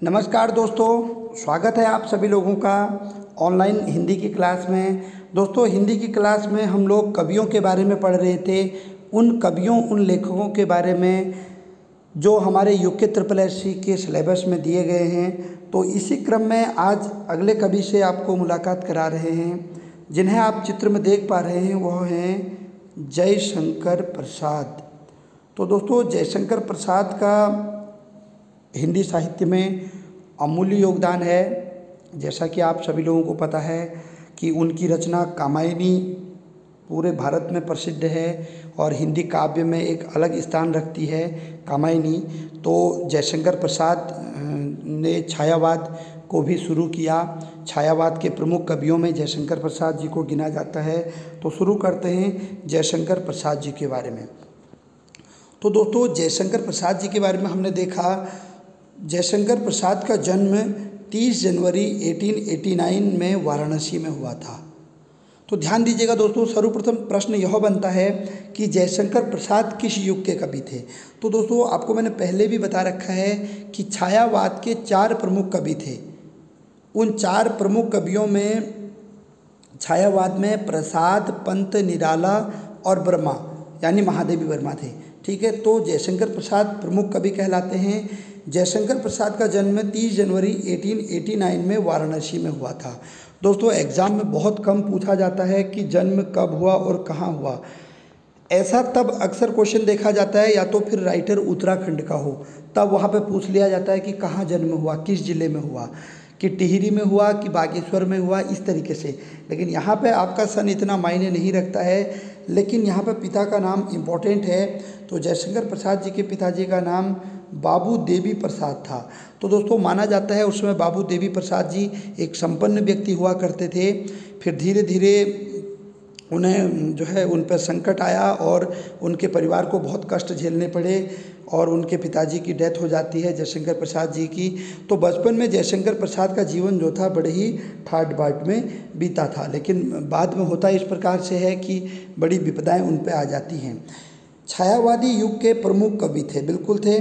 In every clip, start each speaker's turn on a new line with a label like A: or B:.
A: नमस्कार दोस्तों, स्वागत है आप सभी लोगों का ऑनलाइन हिंदी की क्लास में। दोस्तों, हिंदी की क्लास में हम लोग कवियों के बारे में पढ़ रहे थे, उन कवियों उन लेखकों के बारे में जो हमारे यूके SSSC के सिलेबस में दिए गए हैं। तो इसी क्रम में आज अगले कवि से आपको मुलाकात करा रहे हैं, जिन्हें आप चित्र में देख पा रहे हैं। वह हैं जयशंकर प्रसाद। तो दोस्तों, जयशंकर प्रसाद का हिंदी साहित्य में अमूल्य योगदान है। जैसा कि आप सभी लोगों को पता है कि उनकी रचना कामायनी पूरे भारत में प्रसिद्ध है और हिंदी काव्य में एक अलग स्थान रखती है कामायनी। तो जयशंकर प्रसाद ने छायावाद को भी शुरू किया। छायावाद के प्रमुख कवियों में जयशंकर प्रसाद जी को गिना जाता है। तो शुरू करते हैं जयशंकर प्रसाद जी के बारे में। तो दोस्तों, जयशंकर प्रसाद जी के बारे में हमने देखा, जयशंकर प्रसाद का जन्म 30 जनवरी 1889 में वाराणसी में हुआ था। तो ध्यान दीजिएगा दोस्तों, सर्वप्रथम प्रश्न यह बनता है कि जयशंकर प्रसाद किस युग के कवि थे। तो दोस्तों, आपको मैंने पहले भी बता रखा है कि छायावाद के 4 प्रमुख कवि थे। उन 4 प्रमुख कवियों में छायावाद में प्रसाद, पंत, निराला और वर्मा यानी महादेवी वर्मा थे। ठीक है, तो जयशंकर प्रसाद प्रमुख कवि कहलाते हैं। जयशंकर प्रसाद का जन्म 30 जनवरी 1889 में वाराणसी में हुआ था। दोस्तों, एग्ज़ाम में बहुत कम पूछा जाता है कि जन्म कब हुआ और कहाँ हुआ। ऐसा तब अक्सर क्वेश्चन देखा जाता है, या तो फिर राइटर उत्तराखंड का हो, तब वहाँ पे पूछ लिया जाता है कि कहाँ जन्म हुआ, किस ज़िले में हुआ, कि टिहरी में हुआ कि बागेश्वर में हुआ, इस तरीके से। लेकिन यहाँ पे आपका सन इतना मायने नहीं रखता है, लेकिन यहाँ पे पिता का नाम इम्पोर्टेंट है। तो जयशंकर प्रसाद जी के पिताजी का नाम बाबू देवी प्रसाद था। तो दोस्तों, माना जाता है उस समय बाबू देवी प्रसाद जी एक संपन्न व्यक्ति हुआ करते थे। फिर धीरे धीरे उन्हें जो है उन पर संकट आया और उनके परिवार को बहुत कष्ट झेलने पड़े और उनके पिताजी की डेथ हो जाती है, जयशंकर प्रसाद जी की। तो बचपन में जयशंकर प्रसाद का जीवन जो था बड़े ही ठाट बाट में बीता था, लेकिन बाद में होता इस प्रकार से है कि बड़ी विपदाएं उन पर आ जाती हैं। छायावादी युग के प्रमुख कवि थे, बिल्कुल थे।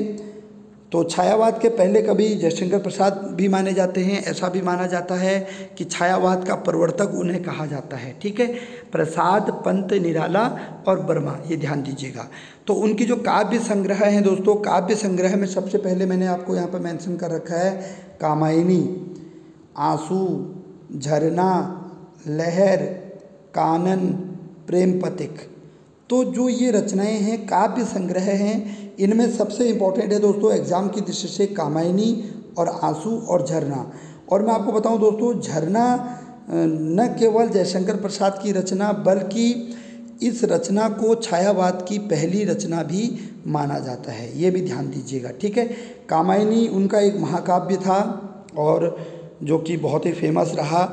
A: तो छायावाद के पहले कवि जयशंकर प्रसाद भी माने जाते हैं। ऐसा भी माना जाता है कि छायावाद का प्रवर्तक उन्हें कहा जाता है। ठीक है, प्रसाद, पंत, निराला और वर्मा, ये ध्यान दीजिएगा। तो उनकी जो काव्य संग्रह हैं दोस्तों, काव्य संग्रह में सबसे पहले मैंने आपको यहाँ पर मेंशन कर रखा है कामायनी, आंसू, झरना, लहर, कानन, प्रेम पथिक। तो जो ये रचनाएं हैं, काव्य संग्रह हैं, इनमें सबसे इम्पोर्टेंट है दोस्तों एग्ज़ाम की दृष्टि से कामायनी और आंसू और झरना। और मैं आपको बताऊं दोस्तों, झरना न केवल जयशंकर प्रसाद की रचना, बल्कि इस रचना को छायावाद की पहली रचना भी माना जाता है, ये भी ध्यान दीजिएगा। ठीक है, कामायनी उनका एक महाकाव्य था और जो कि बहुत ही फेमस रहा।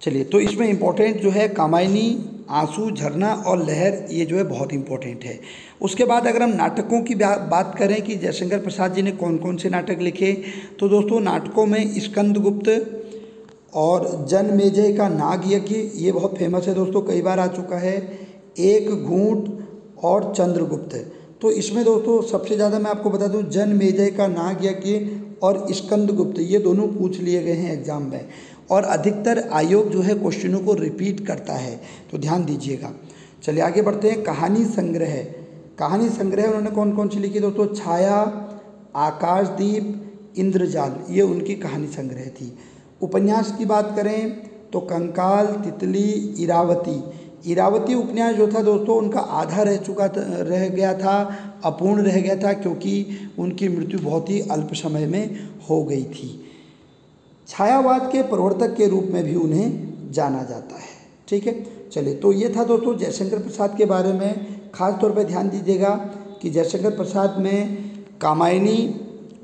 A: चलिए, तो इसमें इम्पोर्टेंट जो है कामायनी, आंसू, झरना और लहर, ये जो है बहुत इंपॉर्टेंट है। उसके बाद अगर हम नाटकों की बात करें कि जयशंकर प्रसाद जी ने कौन कौन से नाटक लिखे, तो दोस्तों नाटकों में स्कंदगुप्त और जनमेजय का नागयज्ञ, ये बहुत फेमस है दोस्तों, कई बार आ चुका है। एक घूंट और चंद्रगुप्त। तो इसमें दोस्तों सबसे ज़्यादा मैं आपको बता दूं, जनमेजय का नागयज्ञ और स्कंदगुप्त, ये दोनों पूछ लिए गए हैं एग्जाम में। और अधिकतर आयोग जो है क्वेश्चनों को रिपीट करता है, तो ध्यान दीजिएगा। चलिए आगे बढ़ते हैं। कहानी संग्रह, कहानी संग्रह उन्होंने कौन कौन सी लिखी दोस्तों? छाया, आकाशदीप, इंद्रजाल, ये उनकी कहानी संग्रह थी। उपन्यास की बात करें तो कंकाल, तितली, इरावती। इरावती उपन्यास जो था दोस्तों, उनका आधा रह गया था, अपूर्ण रह गया था, क्योंकि उनकी मृत्यु बहुत ही अल्प समय में हो गई थी। छायावाद के प्रवर्तक के रूप में भी उन्हें जाना जाता है। ठीक है, चलिए, तो ये था दोस्तों जयशंकर प्रसाद के बारे में। खास तौर पर ध्यान दीजिएगा कि जयशंकर प्रसाद में कामायनी,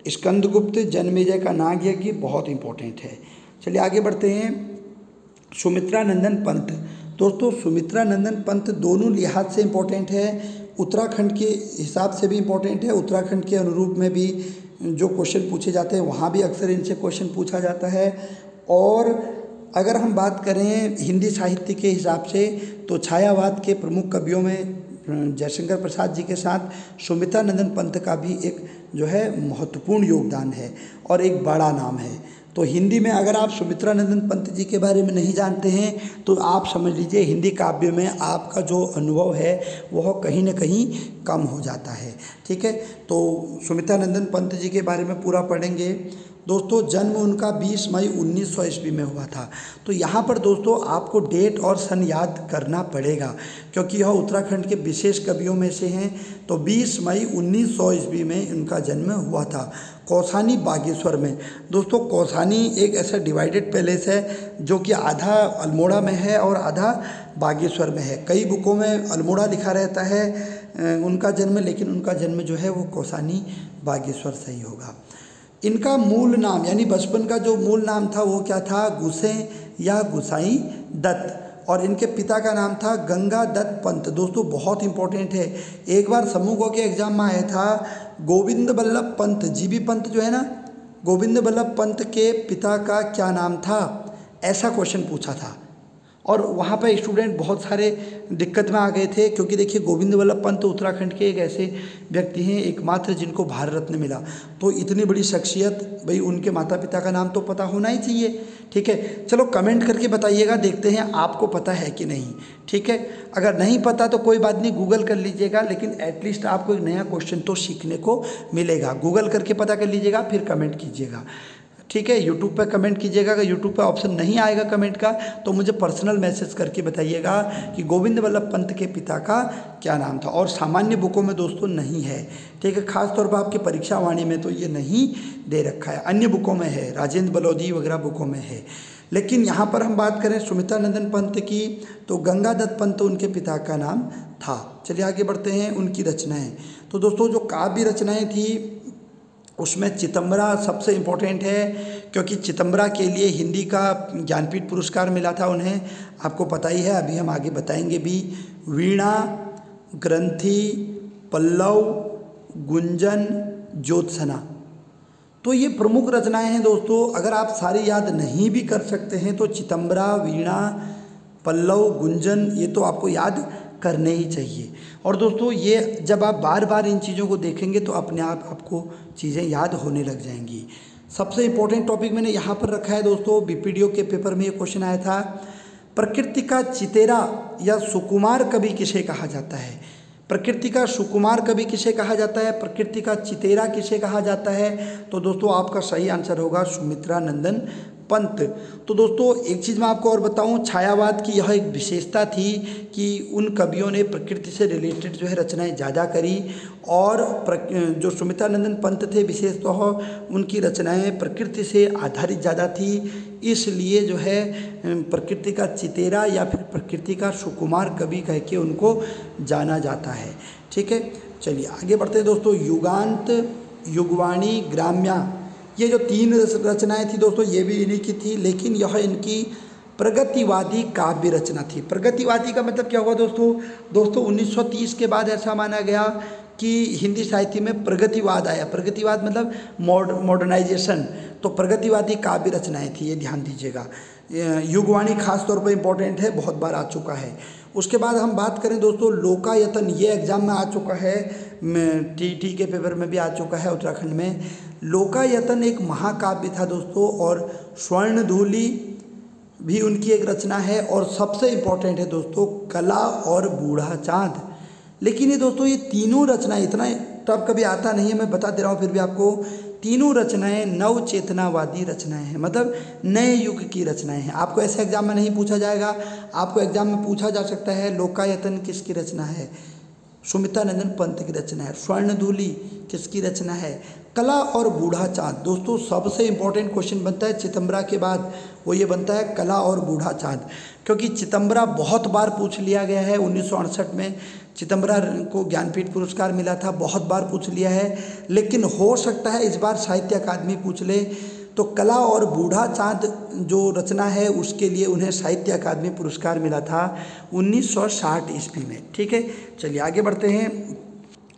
A: स्कंदगुप्त, जनमेजय का नागयज्ञ बहुत इंपॉर्टेंट है। चलिए आगे बढ़ते हैं। सुमित्रा नंदन पंत। दोस्तों, सुमित्रा नंदन पंत दोनों लिहाज से इम्पोर्टेंट है। उत्तराखंड के हिसाब से भी इम्पोर्टेंट है, उत्तराखंड के अनुरूप में भी जो क्वेश्चन पूछे जाते हैं वहाँ भी अक्सर इनसे क्वेश्चन पूछा जाता है। और अगर हम बात करें हिंदी साहित्य के हिसाब से, तो छायावाद के प्रमुख कवियों में जयशंकर प्रसाद जी के साथ सुमित्रा नंदन पंत का भी एक जो है महत्वपूर्ण योगदान है और एक बड़ा नाम है। तो हिंदी में अगर आप सुमित्रा नंदन पंत जी के बारे में नहीं जानते हैं तो आप समझ लीजिए हिंदी काव्य में आपका जो अनुभव है वह कहीं न कहीं कम हो जाता है। ठीक है, तो सुमित्रा नंदन पंत जी के बारे में पूरा पढ़ेंगे। दोस्तों जन्म उनका 20 मई 1900 ईस्वी में हुआ था। तो यहाँ पर दोस्तों आपको डेट और सन याद करना पड़ेगा क्योंकि यह उत्तराखंड के विशेष कवियों में से हैं। तो 20 मई 1900 ईस्वी में इनका जन्म हुआ था कौसानी बागेश्वर में। दोस्तों कौसानी एक ऐसा डिवाइडेड पैलेस है जो कि आधा अल्मोड़ा में है और आधा बागेश्वर में है। कई बुकों में अल्मोड़ा लिखा रहता है उनका जन्म, लेकिन उनका जन्म जो है वो कौसानी बागेश्वर से ही होगा। इनका मूल नाम यानी बचपन का जो मूल नाम था वो क्या था, गुसे या गुसाई दत्त, और इनके पिता का नाम था गंगा दत्त पंत। दोस्तों बहुत इंपॉर्टेंट है, एक बार समूह के एग्जाम में आया था गोविंद बल्लभ पंत, जीबी पंत जो है ना, गोविंद बल्लभ पंत के पिता का क्या नाम था, ऐसा क्वेश्चन पूछा था। और वहाँ पर स्टूडेंट बहुत सारे दिक्कत में आ गए थे क्योंकि देखिए गोविंद बल्लभ पंत उत्तराखंड के एक ऐसे व्यक्ति हैं एकमात्र जिनको भारत रत्न मिला। तो इतनी बड़ी शख्सियत, भाई उनके माता पिता का नाम तो पता होना ही चाहिए। ठीक है, चलो कमेंट करके बताइएगा, देखते हैं आपको पता है कि नहीं। ठीक है, अगर नहीं पता तो कोई बात नहीं, गूगल कर लीजिएगा, लेकिन एटलीस्ट आपको एक नया क्वेश्चन तो सीखने को मिलेगा। गूगल करके पता कर लीजिएगा, फिर कमेंट कीजिएगा। ठीक है, यूट्यूब पर कमेंट कीजिएगा। अगर यूट्यूब पर ऑप्शन नहीं आएगा कमेंट का तो मुझे पर्सनल मैसेज करके बताइएगा कि गोविंद बल्लभ पंत के पिता का क्या नाम था। और सामान्य बुकों में दोस्तों नहीं है। ठीक है, खास तौर पर आपकी परीक्षा वाणी में तो ये नहीं दे रखा है, अन्य बुकों में है, राजेंद्र बलौदी वगैरह बुकों में है। लेकिन यहाँ पर हम बात करें सुमित्रा नंदन पंत की तो गंगा दत्त पंत उनके पिता का नाम था। चलिए आगे बढ़ते हैं उनकी रचनाएँ। तो दोस्तों जो काव्य रचनाएँ थी उसमें चितंबरा सबसे इम्पोर्टेंट है क्योंकि चितंबरा के लिए हिंदी का ज्ञानपीठ पुरस्कार मिला था उन्हें, आपको पता ही है, अभी हम आगे बताएंगे भी। वीणा, ग्रंथि, पल्लव, गुंजन, ज्योत्सना, तो ये प्रमुख रचनाएं हैं दोस्तों। अगर आप सारी याद नहीं भी कर सकते हैं तो चितंबरा, वीणा, पल्लव, गुंजन ये तो आपको याद करने ही चाहिए। और दोस्तों ये जब आप बार बार इन चीज़ों को देखेंगे तो अपने आप आपको चीज़ें याद होने लग जाएंगी। सबसे इम्पोर्टेंट टॉपिक मैंने यहाँ पर रखा है दोस्तों, बीपीडीओ के पेपर में ये क्वेश्चन आया था, प्रकृति का चितेरा या सुकुमार कवि किसे कहा जाता है। प्रकृति का सुकुमार कवि किसे कहा जाता है, प्रकृति का चितेरा किसे कहा जाता है। तो दोस्तों आपका सही आंसर होगा सुमित्रा नंदन पंत। तो दोस्तों एक चीज़ मैं आपको और बताऊं, छायावाद की यह एक विशेषता थी कि उन कवियों ने प्रकृति से रिलेटेड जो है रचनाएं ज़्यादा करी और जो सुमित्रा नंदन पंत थे विशेषतः उनकी रचनाएं प्रकृति से आधारित ज़्यादा थी, इसलिए जो है प्रकृति का चितेरा या फिर प्रकृति का सुकुमार कवि कह के उनको जाना जाता है। ठीक है, चलिए आगे बढ़ते हैं दोस्तों। युगांत, युगवाणी, ग्राम्या, ये जो तीन रचनाएं थी दोस्तों ये भी इन्हीं की थी, लेकिन यह इनकी प्रगतिवादी काव्य रचना थी। प्रगतिवादी का मतलब क्या हुआ दोस्तों, 1930 के बाद ऐसा माना गया कि हिंदी साहित्य में प्रगतिवाद आया। प्रगतिवाद मतलब मॉडर्नाइजेशन, तो प्रगतिवादी काव्य रचनाएं थी, ये ध्यान दीजिएगा। युगवाणी खास तौर पर इम्पोर्टेंट है, बहुत बार आ चुका है। उसके बाद हम बात करें दोस्तों लोकायतन, ये एग्जाम में आ चुका है, टीटी के पेपर में भी आ चुका है उत्तराखंड में। लोकायतन एक महाकाव्य था दोस्तों, और स्वर्णधूलि भी उनकी एक रचना है, और सबसे इम्पोर्टेंट है दोस्तों कला और बूढ़ा चाँद। लेकिन ये दोस्तों ये तीनों रचनाएं, इतना टफ कभी आता नहीं है, मैं बता दे रहा हूँ फिर भी आपको, तीनों रचनाएं नव चेतनावादी रचनाएं हैं, मतलब नए युग की रचनाएं हैं। आपको ऐसे एग्जाम में नहीं पूछा जाएगा, आपको एग्जाम में पूछा जा सकता है लोकायतन किसकी रचना है, सुमित्रा नंदन पंत की रचना है। स्वर्णधूलि किसकी रचना है, कला और बूढ़ा चाँद। दोस्तों सबसे इम्पोर्टेंट क्वेश्चन बनता है चितंबरा के बाद, वो ये बनता है कला और बूढ़ा चाँद, क्योंकि चितंबरा बहुत बार पूछ लिया गया है। 1968 में चितंबरा को ज्ञानपीठ पुरस्कार मिला था, बहुत बार पूछ लिया है, लेकिन हो सकता है इस बार साहित्य अकादमी पूछ ले। तो कला और बूढ़ा चाँद जो रचना है उसके लिए उन्हें साहित्य अकादमी पुरस्कार मिला था 1960 ईस्वी में। ठीक है, चलिए आगे बढ़ते हैं।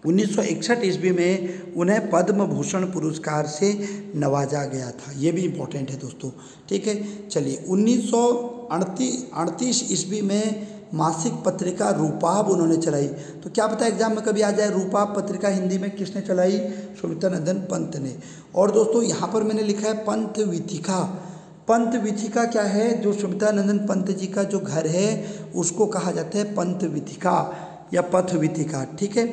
A: 1961 ईस्वी में उन्हें पद्म भूषण पुरस्कार से नवाजा गया था, ये भी इम्पोर्टेंट है दोस्तों। ठीक है, चलिए 1938 ईस्वी में मासिक पत्रिका रूपाब उन्होंने चलाई। तो क्या पता एग्जाम में कभी आ जाए, रूपाब पत्रिका हिंदी में किसने चलाई? सुमित्रानंदन पंत ने। और दोस्तों यहाँ पर मैंने लिखा है पंथ वीथिका। पंथ वीथिका क्या है? जो सुमित्रानंदन पंत जी का जो घर है उसको कहा जाता है पंथ वीथिका या पथ वीथिका। ठीक है,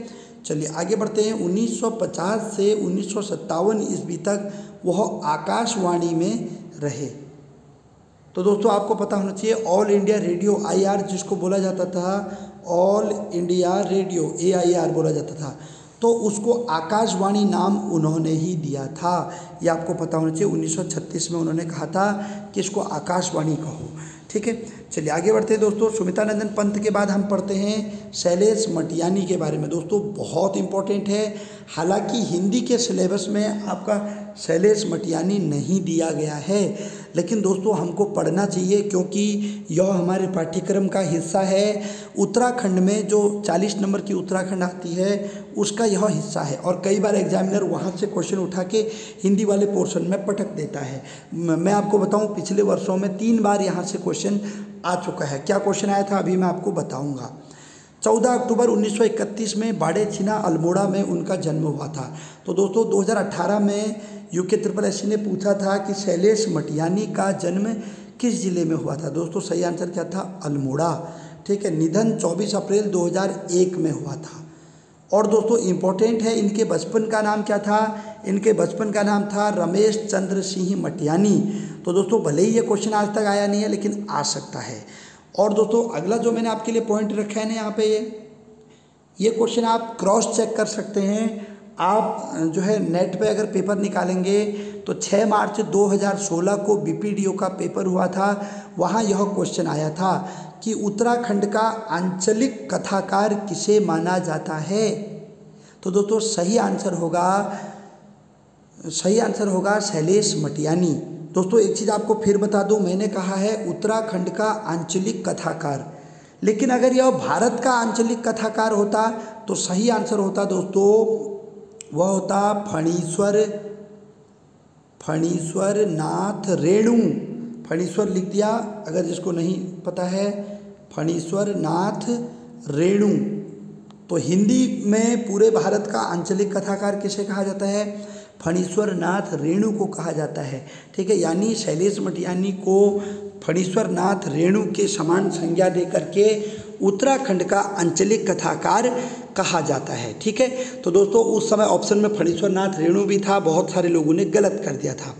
A: चलिए आगे बढ़ते हैं। 1950 से 1957 ईस्वी तक वह आकाशवाणी में रहे। तो दोस्तों आपको पता होना चाहिए ऑल इंडिया रेडियो IR जिसको बोला जाता था, ऑल इंडिया रेडियो AIR बोला जाता था, तो उसको आकाशवाणी नाम उन्होंने ही दिया था। ये आपको पता होना चाहिए। 1936 में उन्होंने कहा था कि इसको आकाशवाणी कहो। ठीक है, चलिए आगे बढ़ते हैं दोस्तों। सुमित्रानंदन पंत के बाद हम पढ़ते हैं शैलेश मटियानी के बारे में। दोस्तों बहुत इंपॉर्टेंट है, हालांकि हिंदी के सिलेबस में आपका शैलेश मटियानी नहीं दिया गया है, लेकिन दोस्तों हमको पढ़ना चाहिए क्योंकि यह हमारे पाठ्यक्रम का हिस्सा है। उत्तराखंड में जो 40 नंबर की उत्तराखंड आती है उसका यह हिस्सा है, और कई बार एग्जामिनर वहाँ से क्वेश्चन उठा के हिंदी वाले पोर्शन में पटक देता है। मैं आपको बताऊँ, पिछले वर्षों में 3 बार यहाँ से क्वेश्चन आ चुका है। क्या क्वेश्चन आया था अभी मैं आपको बताऊँगा। 14 अक्टूबर 1931 में बाड़े छिना अल्मोड़ा में उनका जन्म हुआ था। तो दोस्तों 2018 में UKSSC ने पूछा था कि शैलेश मटियानी का जन्म किस जिले में हुआ था। दोस्तों सही आंसर क्या था? अल्मोड़ा। ठीक है, निधन 24 अप्रैल 2001 में हुआ था। और दोस्तों इम्पोर्टेंट है, इनके बचपन का नाम क्या था? इनके बचपन का नाम था रमेश चंद्र सिंह मटियानी। तो दोस्तों भले ही ये क्वेश्चन आज तक आया नहीं है लेकिन आ सकता है। और दोस्तों अगला जो मैंने आपके लिए पॉइंट रखा है ना यहाँ पे, ये क्वेश्चन आप क्रॉस चेक कर सकते हैं। आप जो है नेट पे अगर पेपर निकालेंगे तो 6 मार्च 2016 को BPDO का पेपर हुआ था, वहाँ यह क्वेश्चन आया था कि उत्तराखंड का आंचलिक कथाकार किसे माना जाता है। तो दोस्तों सही आंसर होगा शैलेश मटियानी। दोस्तों एक चीज़ आपको फिर बता दूं, मैंने कहा है उत्तराखंड का आंचलिक कथाकार, लेकिन अगर यह भारत का आंचलिक कथाकार होता तो सही आंसर होता दोस्तों, वह होता फणीश्वर नाथ रेणु। फणीश्वर लिख दिया अगर जिसको नहीं पता है, फणीश्वर नाथ रेणु। तो हिंदी में पूरे भारत का आंचलिक कथाकार किसे कहा जाता है? फणीश्वर नाथ रेणु को कहा जाता है। ठीक है, यानी शैलेश मटियानी को फणीश्वर नाथ रेणु के समान संज्ञा दे करके उत्तराखंड का आंचलिक कथाकार कहा जाता है। ठीक है, तो दोस्तों उस समय ऑप्शन में फणीश्वर नाथ रेणु भी था, बहुत सारे लोगों ने गलत कर दिया था।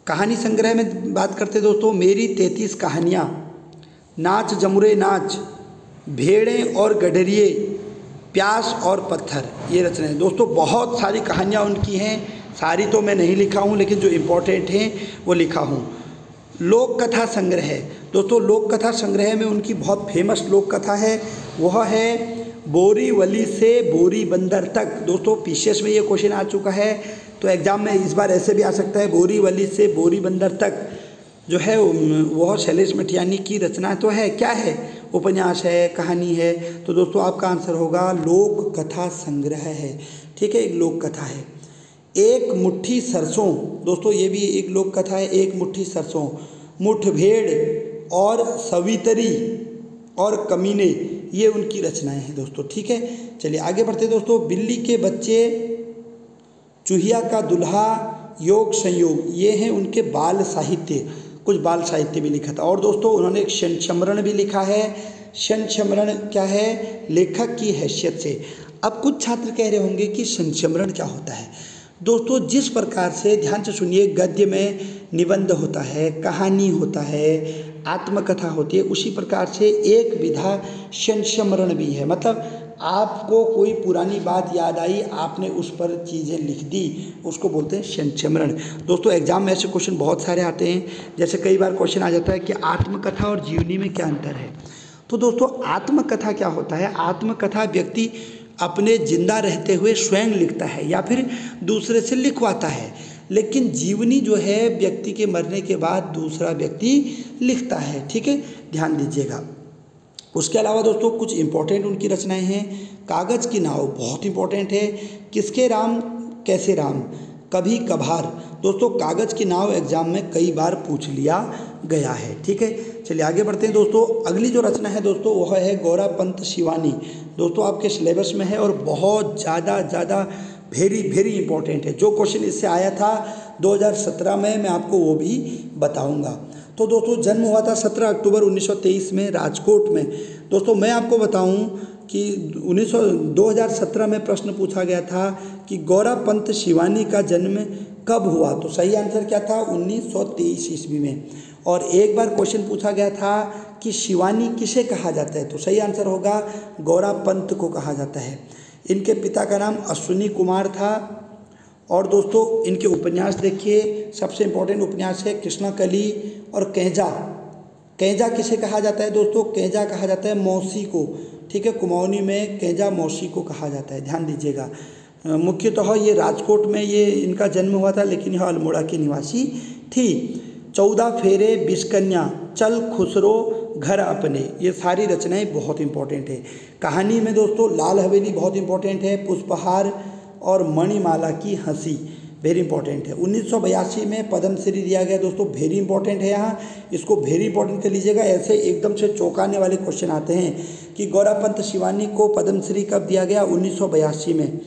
A: कहानी संग्रह में बात करते दोस्तों, मेरी 33 कहानियाँ, नाच जमुरे नाच, भेड़ें और गडरिए, प्यास और पत्थर, ये रचनाएं। दोस्तों बहुत सारी कहानियाँ उनकी हैं, सारी तो मैं नहीं लिखा हूँ लेकिन जो इम्पोर्टेंट हैं वो लिखा हूँ। लोक कथा संग्रह है दोस्तों, लोक कथा संग्रह में उनकी बहुत फेमस लोक कथा है, वह है बोरीवली से बोरी बंदर तक। दोस्तों पीसीएस में ये क्वेश्चन आ चुका है, तो एग्जाम में इस बार ऐसे भी आ सकता है, बोरीवली से बोरी बंदर तक जो है वह शैलेश मटियानी की रचना तो है। क्या है? उपन्यास है, कहानी है। तो दोस्तों आपका आंसर होगा लोक कथा संग्रह है। ठीक है, एक लोक कथा है। एक मुट्ठी सरसों, दोस्तों ये भी एक लोक कथा है। एक मुट्ठी सरसों, मुठभेड़ और सवितरी और कमीने, ये उनकी रचनाएं हैं दोस्तों। ठीक है, चलिए आगे बढ़ते दोस्तों। बिल्ली के बच्चे, चूहिया का दुल्हा, योग संयोग, ये हैं उनके बाल साहित्य। कुछ बाल साहित्य भी लिखा था। और दोस्तों उन्होंने एक संस्मरण भी लिखा है। संस्मरण क्या है? लेखक की हैसियत से। अब कुछ छात्र कह रहे होंगे कि संस्मरण क्या होता है। दोस्तों जिस प्रकार से, ध्यान से सुनिए, गद्य में निबंध होता है, कहानी होता है, आत्मकथा होती है, उसी प्रकार से एक विधा संस्मरण भी है। मतलब आपको कोई पुरानी बात याद आई, आपने उस पर चीज़ें लिख दी, उसको बोलते हैं संस्मरण। दोस्तों एग्जाम में ऐसे क्वेश्चन बहुत सारे आते हैं, जैसे कई बार क्वेश्चन आ जाता है कि आत्मकथा और जीवनी में क्या अंतर है। तो दोस्तों आत्मकथा क्या होता है? आत्मकथा व्यक्ति अपने जिंदा रहते हुए स्वयं लिखता है या फिर दूसरे से लिखवाता है, लेकिन जीवनी जो है व्यक्ति के मरने के बाद दूसरा व्यक्ति लिखता है। ठीक है, ध्यान दीजिएगा। उसके अलावा दोस्तों कुछ इंपॉर्टेंट उनकी रचनाएं हैं। कागज़ की नाव बहुत इंपॉर्टेंट है। किसके राम कैसे राम, कभी कभार। दोस्तों कागज़ की नाव एग्जाम में कई बार पूछ लिया गया है। ठीक है, चलिए आगे बढ़ते हैं दोस्तों। अगली जो रचना है दोस्तों वह है गौरापंत शिवानी। दोस्तों आपके सिलेबस में है और बहुत ज़्यादा वेरी इंपॉर्टेंट है। जो क्वेश्चन इससे आया था 2017 में, मैं आपको वो भी बताऊंगा। तो दोस्तों जन्म हुआ था 17 अक्टूबर 1923 में राजकोट में। दोस्तों मैं आपको बताऊं कि 2017 में प्रश्न पूछा गया था कि गौरापंत शिवानी का जन्म कब हुआ, तो सही आंसर क्या था 1923 ईस्वी में। और एक बार क्वेश्चन पूछा गया था कि शिवानी किसे कहा जाता है, तो सही आंसर होगा गौरापंत को कहा जाता है। इनके पिता का नाम अश्विनी कुमार था। और दोस्तों इनके उपन्यास देखिए, सबसे इम्पोर्टेंट उपन्यास है कृष्णाकली और कैंजा। कैंजा किसे कहा जाता है दोस्तों, कैंजा कहा जाता है मौसी को। ठीक है, कुमाऊनी में कैंजा मौसी को कहा जाता है, ध्यान दीजिएगा। मुख्यतः ये राजकोट में ये इनका जन्म हुआ था, लेकिन यह अल्मोड़ा की निवासी थी। 14 फेरे, बिस्कन्या, चल खुसरो घर अपने, ये सारी रचनाएं बहुत इंपॉर्टेंट है। कहानी में दोस्तों लाल हवेली बहुत इंपॉर्टेंट है, पुष्पहार और मणिमाला की हंसी वेरी इंपॉर्टेंट है। 1982 में पद्मश्री दिया गया दोस्तों, वेरी इंपॉर्टेंट है। यहाँ इसको वेरी इंपॉर्टेंट कर लीजिएगा। ऐसे एकदम से चौंकाने वाले क्वेश्चन आते हैं कि गौरापंत शिवानी को पद्मश्री कब दिया गया, 1982 में।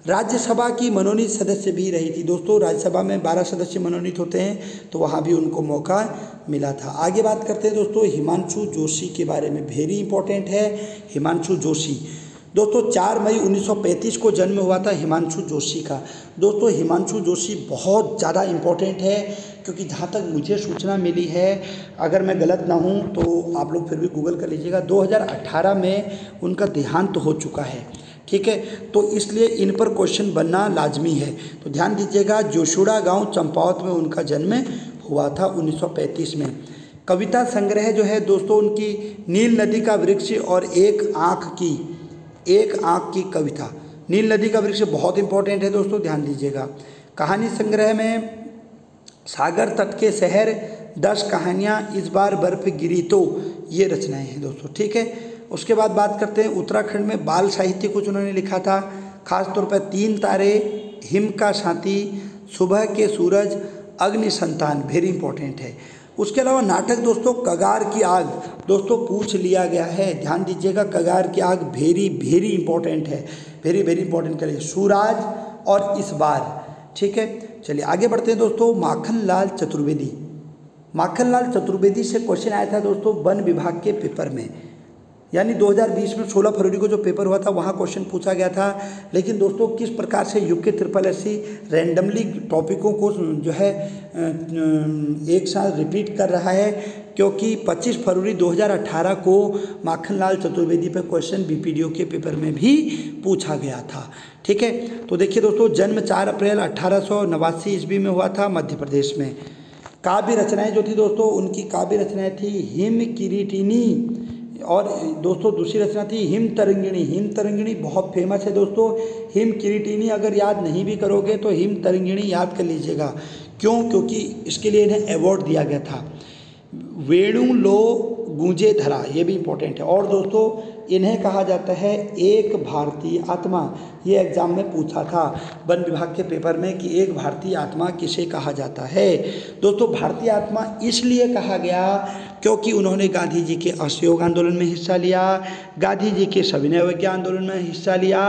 A: राज्यसभा की मनोनीत सदस्य भी रही थी दोस्तों। राज्यसभा में 12 सदस्य मनोनीत होते हैं, तो वहाँ भी उनको मौका मिला था। आगे बात करते हैं दोस्तों हिमांशु जोशी के बारे में, वेरी इंपॉर्टेंट है हिमांशु जोशी। दोस्तों 4 मई 1935 को जन्म हुआ था हिमांशु जोशी का। दोस्तों हिमांशु जोशी बहुत ज़्यादा इम्पोर्टेंट है, क्योंकि जहाँ तक मुझे सूचना मिली है, अगर मैं गलत ना हूँ तो आप लोग फिर भी गूगल कर लीजिएगा, 2018 में उनका देहांत हो चुका है। ठीक है, तो इसलिए इन पर क्वेश्चन बनना लाजमी है। तो ध्यान दीजिएगा, जोशुड़ा गांव चंपावत में उनका जन्म हुआ था 1935 में। कविता संग्रह जो है दोस्तों उनकी नील नदी का वृक्ष और एक आँख की कविता। नील नदी का वृक्ष बहुत इंपॉर्टेंट है दोस्तों, ध्यान दीजिएगा। कहानी संग्रह में सागर तट के शहर, 10 कहानियाँ, इस बार बर्फ गिरी तो, ये रचनाएं हैं दोस्तों। ठीक है, उसके बाद बात करते हैं उत्तराखंड में बाल साहित्य कुछ उन्होंने लिखा था, खास तौर पर 3 तारे, हिम का साथी, सुबह के सूरज, अग्नि संतान, वेरी इंपॉर्टेंट है। उसके अलावा नाटक दोस्तों कगार की आग दोस्तों पूछ लिया गया है, ध्यान दीजिएगा। कगार की आग वेरी इंपॉर्टेंट है, वेरी इंपॉर्टेंट करिए। सूरज और इस बार। ठीक है, चलिए आगे बढ़ते हैं दोस्तों। माखनलाल चतुर्वेदी से क्वेश्चन आया था दोस्तों वन विभाग के पेपर में, यानी 2020 में 16 फरवरी को जो पेपर हुआ था वहाँ क्वेश्चन पूछा गया था। लेकिन दोस्तों किस प्रकार से यूके SSSC रैंडमली टॉपिकों को जो है एक साथ रिपीट कर रहा है, क्योंकि 25 फरवरी 2018 को माखनलाल चतुर्वेदी पर क्वेश्चन BPDO के पेपर में भी पूछा गया था। ठीक है, तो देखिए दोस्तों जन्म 4 अप्रैल 1889 ईस्वी में हुआ था मध्य प्रदेश में। काव्य रचनाएँ जो थी दोस्तों उनकी काव्य रचनाएँ थी हिम किरीटिनी, और दोस्तों दूसरी रचना थी हिम तरंगिणी। हिम तरंगिणी बहुत फेमस है दोस्तों। हिम किरीटिनी अगर याद नहीं भी करोगे तो हिम तरंगिणी याद कर लीजिएगा। क्यों, क्योंकि इसके लिए इन्हें अवार्ड दिया गया था। वेणु लो गूंजे धरा, ये भी इम्पोर्टेंट है। और दोस्तों इन्हें कहा जाता है एक भारतीय आत्मा, ये एग्जाम में पूछा था वन विभाग के पेपर में कि एक भारतीय आत्मा किसे कहा जाता है। दोस्तों भारतीय आत्मा इसलिए कहा गया क्योंकि उन्होंने गांधी जी के असहयोग आंदोलन में हिस्सा लिया, गांधी जी के सविनय अवज्ञा आंदोलन में हिस्सा लिया,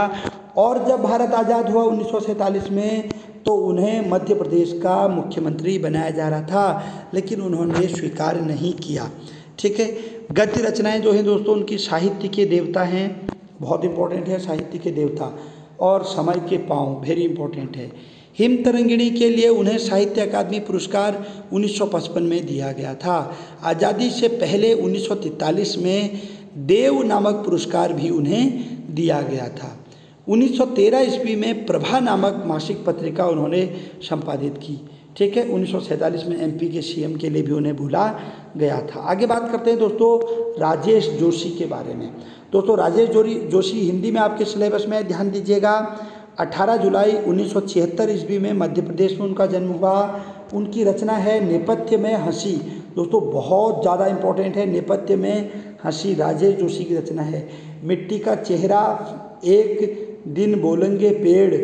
A: और जब भारत आज़ाद हुआ 1947 में तो उन्हें मध्य प्रदेश का मुख्यमंत्री बनाया जा रहा था, लेकिन उन्होंने स्वीकार नहीं किया। ठीक है, गद्य रचनाएं जो हैं दोस्तों उनकी साहित्य के देवता हैं, बहुत इंपॉर्टेंट है साहित्य के देवता, और समय के पाँव, वेरी इंपॉर्टेंट है। हिम तरंगिणी के लिए उन्हें साहित्य अकादमी पुरस्कार 1955 में दिया गया था। आज़ादी से पहले 1943 में देव नामक पुरस्कार भी उन्हें दिया गया था। 1913 ईस्वी में प्रभा नामक मासिक पत्रिका उन्होंने संपादित की। ठीक है, 1947 में MP के CM के लिए भी उन्हें भूला गया था। आगे बात करते हैं दोस्तों राजेश जोशी के बारे में। दोस्तों राजेश जोशी हिंदी में आपके सिलेबस में, ध्यान दीजिएगा। 18 जुलाई 1976 ईस्वी में मध्य प्रदेश में उनका जन्म हुआ। उनकी रचना है नेपथ्य में हंसी। दोस्तों बहुत ज़्यादा इंपॉर्टेंट है, नेपथ्य में हंसी राजेश जोशी की रचना है। मिट्टी का चेहरा, एक दिन बोलेंगे पेड़,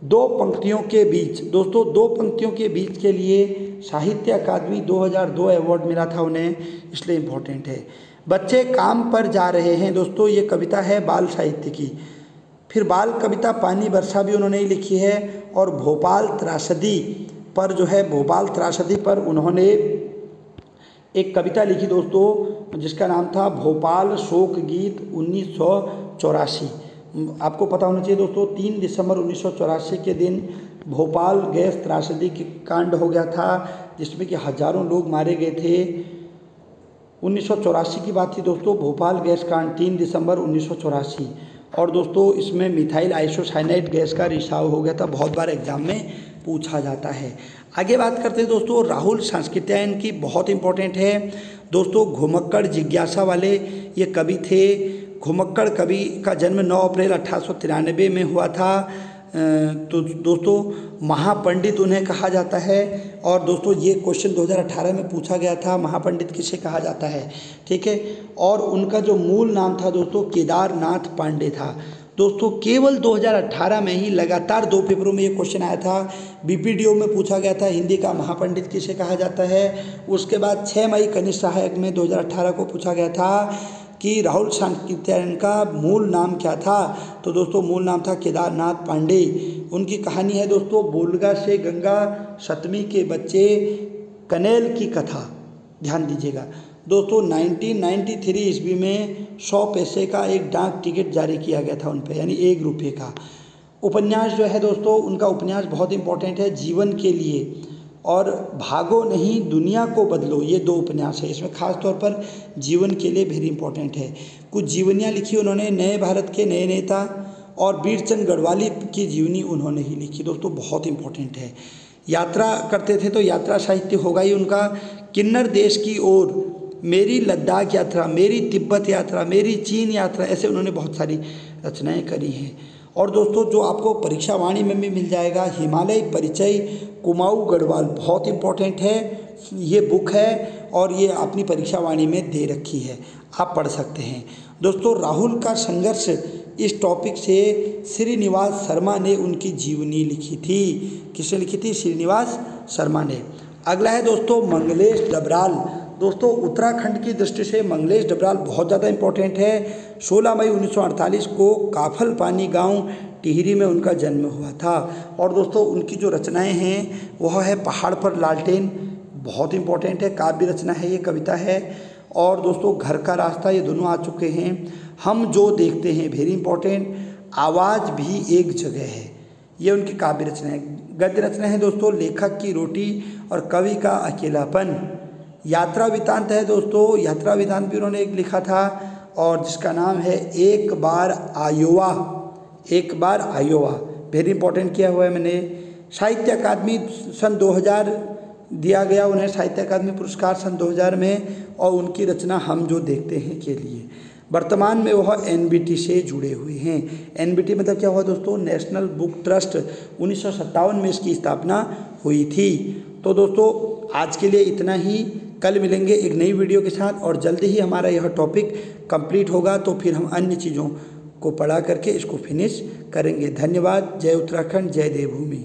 A: दो पंक्तियों के बीच। दोस्तों, दो पंक्तियों के बीच के लिए साहित्य अकादमी 2002 अवार्ड मिला था उन्हें, इसलिए इम्पोर्टेंट है। बच्चे काम पर जा रहे हैं। दोस्तों, ये कविता है बाल साहित्य की। फिर बाल कविता पानी बरसा भी उन्होंने ही लिखी है। और भोपाल त्रासदी पर जो है, भोपाल त्रासदी पर उन्होंने एक कविता लिखी दोस्तों, जिसका नाम था भोपाल शोक गीत 1984। आपको पता होना चाहिए दोस्तों, 3 दिसंबर 1984 के दिन भोपाल गैस त्रासदी की कांड हो गया था, जिसमें कि हजारों लोग मारे गए थे। 1984 की बात थी दोस्तों, भोपाल गैस कांड 3 दिसंबर 1984। और दोस्तों, इसमें मिथाइल आइसोसाइनाइड गैस का रिसाव हो गया था, बहुत बार एग्जाम में पूछा जाता है। आगे बात करते हैं दोस्तों, राहुल सांस्कृत्यायन की, बहुत इंपॉर्टेंट है दोस्तों। घुमक्कड़ जिज्ञासा वाले ये कवि थे। घुमक्कड़ कवि का जन्म 9 अप्रैल 1893 में हुआ था। तो दोस्तों, महापंडित उन्हें कहा जाता है। और दोस्तों, ये क्वेश्चन 2018 में पूछा गया था, महापंडित किसे कहा जाता है, ठीक है। और उनका जो मूल नाम था दोस्तों, केदारनाथ पांडे था। दोस्तों, केवल 2018 में ही लगातार 2 पेपरों में ये क्वेश्चन आया था। बीपीडीओ में पूछा गया था हिंदी का महापंडित किसे कहा जाता है। उसके बाद 6 मई कनिष्ठ सहायक में 2018 को पूछा गया था कि राहुल सांस्कृत्यायन का मूल नाम क्या था। तो दोस्तों, मूल नाम था केदारनाथ पांडे। उनकी कहानी है दोस्तों, बोलगा से गंगा, सतमी के बच्चे, कनेल की कथा। ध्यान दीजिएगा दोस्तों, 1993 ईस्वी में 100 पैसे का एक डाक टिकट जारी किया गया था उन पर, यानी 1 रुपये का। उपन्यास जो है दोस्तों, उनका उपन्यास बहुत इंपॉर्टेंट है, जीवन के लिए। और भागो नहीं दुनिया को बदलो, ये 2 उपन्यास है। इसमें खास तौर पर जीवन के लिए वेरी इंपॉर्टेंट है। कुछ जीवनियाँ लिखी उन्होंने, नए भारत के नए नेता और बीरचंद गढ़वाली की जीवनी उन्होंने ही लिखी। दोस्तों, बहुत इंपॉर्टेंट है। यात्रा करते थे तो यात्रा साहित्य होगा ही उनका। किन्नर देश की ओर, मेरी लद्दाख यात्रा, मेरी तिब्बत यात्रा, मेरी चीन यात्रा, ऐसे उन्होंने बहुत सारी रचनाएं करी हैं। और दोस्तों, जो आपको परीक्षा वाणी में भी मिल जाएगा, हिमालय परिचय कुमाऊं गढ़वाल, बहुत इंपॉर्टेंट है ये बुक है। और ये अपनी परीक्षा वाणी में दे रखी है, आप पढ़ सकते हैं। दोस्तों, राहुल का संघर्ष, इस टॉपिक से श्रीनिवास शर्मा ने उनकी जीवनी लिखी थी। किसने लिखी थी? श्रीनिवास शर्मा ने। अगला है दोस्तों मंगलेश डबराल। दोस्तों, उत्तराखंड की दृष्टि से मंगलेश डबराल बहुत ज़्यादा इंपॉर्टेंट है। 16 मई 1948 को काफल पानी गांव टिहरी में उनका जन्म हुआ था। और दोस्तों, उनकी जो रचनाएं हैं वह है पहाड़ पर लालटेन, बहुत इंपॉर्टेंट है, काव्य रचना है, ये कविता है। और दोस्तों, घर का रास्ता, ये दोनों आ चुके हैं। हम जो देखते हैं, वेरी इंपॉर्टेंट। आवाज़ भी एक जगह है, ये उनकी काव्य रचना है। गद्य रचना है दोस्तों, लेखक की रोटी और कवि का अकेलापन। यात्रा वृतांत है दोस्तों, यात्रा वृतांत भी उन्होंने एक लिखा था, और जिसका नाम है एक बार आयोवा, एक बार आयोवा, वेरी इंपॉर्टेंट किया हुआ है मैंने। साहित्य अकादमी सन 2000 दिया गया उन्हें, साहित्य अकादमी पुरस्कार सन 2000 में, और उनकी रचना हम जो देखते हैं के लिए। वर्तमान में वह एनबीटी से जुड़े हुए हैं। एनबीटी मतलब क्या हुआ दोस्तों? National book trust. 1957 में इसकी स्थापना हुई थी। तो दोस्तों, आज के लिए इतना ही। कल मिलेंगे एक नई वीडियो के साथ, और जल्दी ही हमारा यह टॉपिक कंप्लीट होगा, तो फिर हम अन्य चीज़ों को पढ़ा करके इसको फिनिश करेंगे। धन्यवाद। जय उत्तराखंड, जय देवभूमि।